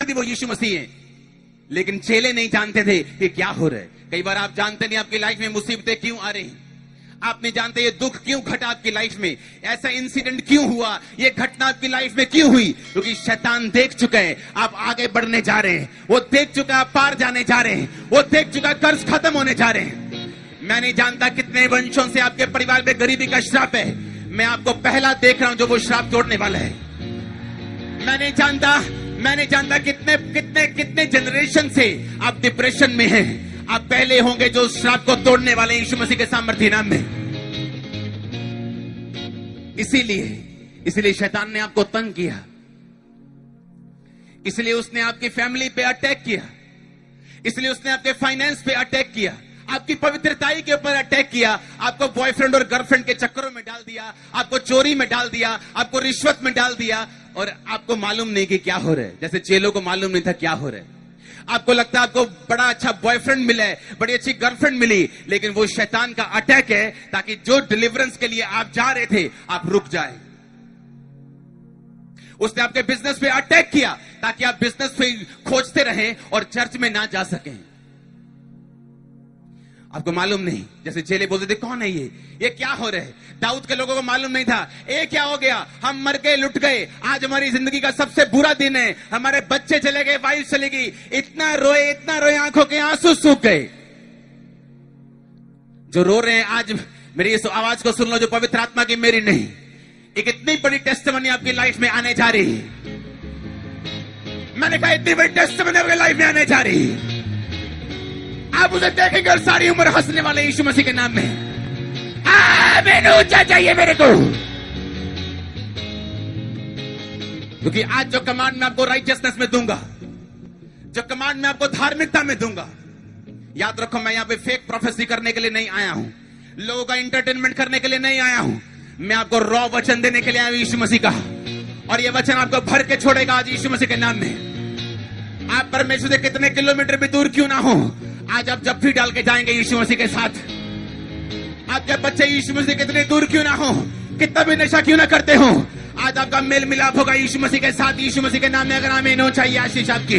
थी वो यीशु मसीह है, लेकिन चेले नहीं जानते थे कि क्या हो रहा है। कई बार आप जानते नहीं आपकी लाइफ में मुसीबतें क्यों आ रही हैं, आप नहीं जानते ये दुख क्यों घटा आपकी लाइफ में, ऐसा इंसिडेंट क्यों हुआ, ये घटना आपकी लाइफ में क्यों हुई, क्योंकि शैतान देख चुका है आप आगे बढ़ने जा रहे हैं, वो देख चुका है आप पार जाने जा रहे हैं, वो देख चुका है कर्ज खत्म होने जा रहे हैं। मैं नहीं जानता कितने वंशों से आपके परिवार में गरीबी का श्राप है, मैं आपको पहला देख रहा हूं जो वो श्राप तोड़ने वाला है। मैं नहीं जानता कितने कितने कितने जनरेशन से आप डिप्रेशन में हैं, आप पहले होंगे जो श्राप को तोड़ने वाले यीशु मसीह के सामर्थ्य नाम में। इसीलिए शैतान ने आपको तंग किया, इसलिए उसने आपकी फैमिली पे अटैक किया, इसलिए उसने आपके फाइनेंस पे अटैक किया, आपकी पवित्रताई के ऊपर अटैक किया, आपको बॉयफ्रेंड और गर्लफ्रेंड के चक्करों में डाल दिया, आपको चोरी में डाल दिया, आपको रिश्वत में डाल दिया, और आपको मालूम नहीं कि क्या हो रहा है। जैसे चेलों को मालूम नहीं था क्या हो रहा है। आपको लगता है आपको बड़ा अच्छा बॉयफ्रेंड मिला है, बड़ी अच्छी गर्लफ्रेंड मिली, लेकिन वो शैतान का अटैक है ताकि जो डिलीवरेंस के लिए आप जा रहे थे आप रुक जाए। उसने आपके बिजनेस पे अटैक किया ताकि आप बिजनेस पे खोजते रहें और चर्च में ना जा सकें। आपको मालूम नहीं, जैसे चेले बोलते थे कौन है ये क्या हो रहा है। दाऊद के लोगों को मालूम नहीं था ये क्या हो गया, हम मर गए, लुट गए, आज हमारी जिंदगी का सबसे बुरा दिन है, हमारे बच्चे चले गए, वाइफ चली गई, इतना रोए, आंखों के आंसू सूख गए। जो रो रहे हैं आज मेरी इस आवाज को सुन लो, जो पवित्र आत्मा की मेरी नहीं, एक इतनी बड़ी टेस्टिमनी आपकी लाइफ में आने जा रही है। मैंने कहा इतनी बड़ी टेस्टिमनी आपकी लाइफ में आने जा रही है, आप उसे देखेंगे और सारी उम्र हंसने वाले यीशु मसीह के नाम में। आमीन ऊंचा चाहिए मेरे को, क्योंकि आज जो कमांड मैं आपको राइचियसनेस में दूंगा, जो कमांड मैं आपको धार्मिकता में दूंगा, याद रखो मैं यहां पे फेक प्रोफेसी करने के लिए नहीं आया हूं, लोगों का एंटरटेनमेंट करने के लिए नहीं आया हूं, मैं आपको रॉ वचन देने के लिए आया हूं यीशु मसीह का, और यह वचन आपको भर के छोड़ेगा आज यीशु मसीह के नाम में। आप परमेश्वर से कितने किलोमीटर भी दूर क्यों ना हो, आज आप जब भी डाल के जाएंगे यीशु मसीह के साथ। आपके बच्चे यीशु मसीह कितने दूर क्यों ना हो, कितना भी नशा क्यों ना करते हो, आज आपका मेल मिलाप होगा यीशु मसीह के साथ, यीशु मसीह के नाम में। अगर आमीन हो चाहिए आशीष आपकी।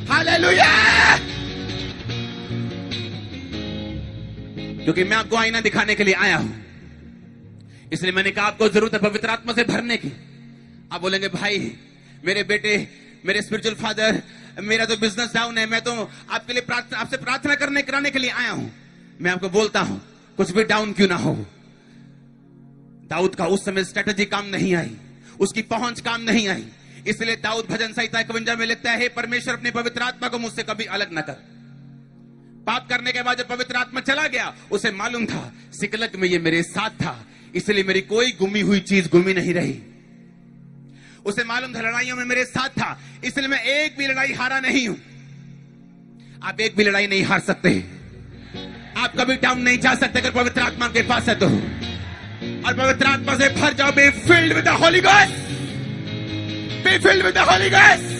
हालेलुया। क्योंकि मैं आपको आईना दिखाने के लिए आया हूं, इसलिए मैंने कहा आपको जरूरत है पवित्र आत्मा से भरने की। आप बोलेंगे भाई मेरे बेटे, मेरे स्पिरिचुअल फादर, मेरा तो बिजनेस डाउन है, मैं तो आपके लिए आपसे प्रार्थना कराने के लिए आया हूं। मैं आपको बोलता हूं कुछ भी डाउन क्यों ना हो, दाऊद का उस समय स्ट्रेटजी काम नहीं आई, उसकी पहुंच काम नहीं आई, इसलिए दाऊद भजन संहिता 51 में लिखता है, हे परमेश्वर अपने पवित्र आत्मा को मुझसे कभी अलग न कर। पाप करने के बाद जब पवित्र आत्मा चला गया, उसे मालूम था सिकलग में ये मेरे साथ था, इसलिए मेरी कोई गुमी हुई चीज गुमी नहीं रही। उसे मालूम था लड़ाइयों में मेरे साथ था, इसलिए मैं एक भी लड़ाई हारा नहीं हूं। आप एक भी लड़ाई नहीं हार सकते, आप कभी डाउन नहीं जा सकते अगर पवित्र आत्मा के पास है तो। और पवित्र आत्मा से भर जाओ, be filled with the Holi ghost, be filled with the Holi ghost.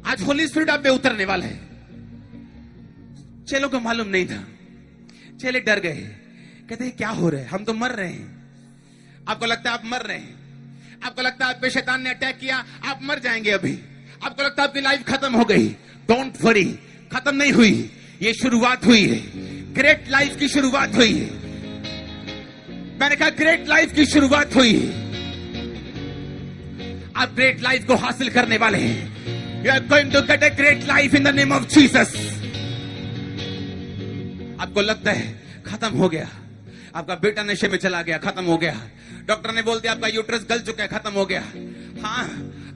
आज होली स्पिरिट आप पे उतरने वाला है। चेलों को मालूम नहीं था, चेले डर गए, कहते हैं क्या हो रहा है, हम तो मर रहे हैं। आपको लगता है आप मर रहे हैं, आपको लगता है आप पे शैतान ने अटैक किया, आप मर जाएंगे अभी, आपको लगता है आपकी लाइफ खत्म हो गई। डोंट वरी, खत्म नहीं हुई, ये शुरुआत हुई है, ग्रेट लाइफ की शुरुआत हुई है। मैंने कहा ग्रेट लाइफ की शुरुआत हुई है, आप ग्रेट लाइफ को हासिल करने वाले हैं। You are going to get a great life in the name of Jesus. आपको लगता है खत्म हो गया, आपका बेटा नशे में चला गया, खत्म हो गया, डॉक्टर ने बोल दिया आपका यूट्रस गल चुका है, खत्म हो गया। हाँ,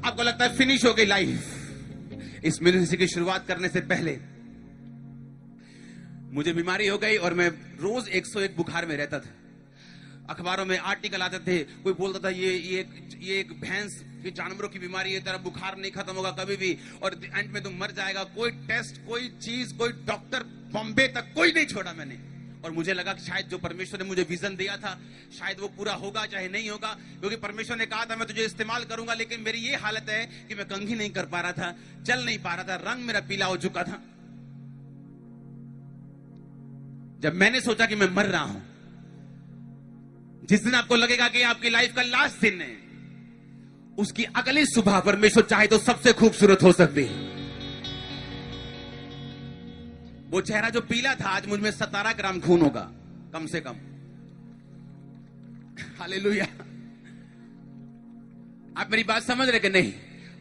आपको लगता है फिनिश हो गई लाइफ। इस मिनिस्ट्री की शुरुआत करने से पहले मुझे बीमारी हो गई और मैं रोज 101 बुखार में रहता था। अखबारों में आर्टिकल आते थे, कोई बोलता था ये एक भैंस, ये जानवरों की बीमारी है, तेरा बुखार नहीं खत्म होगा कभी भी, और एंड में तुम मर जाएगा। कोई टेस्ट, कोई चीज, कोई डॉक्टर बॉम्बे तक कोई नहीं छोड़ा मैंने। और मुझे लगा कि शायद जो परमेश्वर ने मुझे विजन दिया था शायद वो पूरा होगा चाहे नहीं होगा, क्योंकि परमेश्वर ने कहा था मैं तुझे इस्तेमाल करूंगा। लेकिन मेरी ये हालत है कि मैं कंघी नहीं कर पा रहा था, चल नहीं पा रहा था, रंग मेरा पीला हो चुका था। जब मैंने सोचा कि मैं मर रहा हूं, जिस दिन आपको लगेगा कि आपकी लाइफ का लास्ट दिन है, उसकी अगली सुबह परमेश्वर चाहे तो सबसे खूबसूरत हो सकती है। वो चेहरा जो पीला था, आज मुझ में 17 ग्राम खून होगा कम से कम। हालेलुया। आप मेरी बात समझ रहे कि नहीं?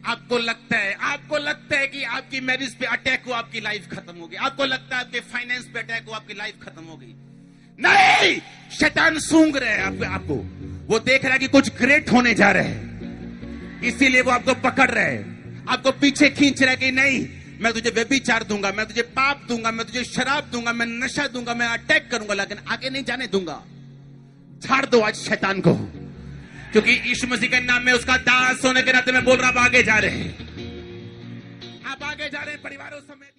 आपको लगता है कि आपकी मैरिज पे अटैक हुआ, आपकी लाइफ खत्म होगी। आपको लगता है आपके फाइनेंस पे अटैक हुआ, आपकी लाइफ खत्म होगी। नहीं, शैतान सूंघ रहे हैं आपको। वो देख रहा है कि कुछ ग्रेट होने जा रहे हैं, इसीलिए वो आपको पकड़ रहे हैं, आपको पीछे खींच रहा है कि नहीं, मैं तुझे व्यभिचार दूंगा, मैं तुझे पाप दूंगा, मैं तुझे शराब दूंगा, मैं नशा दूंगा, मैं अटैक करूंगा, लेकिन आगे नहीं जाने दूंगा। झाड़ दो आज शैतान को, क्योंकि यीशु मसीह के नाम में उसका दास होने के नाते मैं बोल रहा हूं, आप आगे जा रहे हैं, आप आगे जा रहे हैं परिवारों समेत।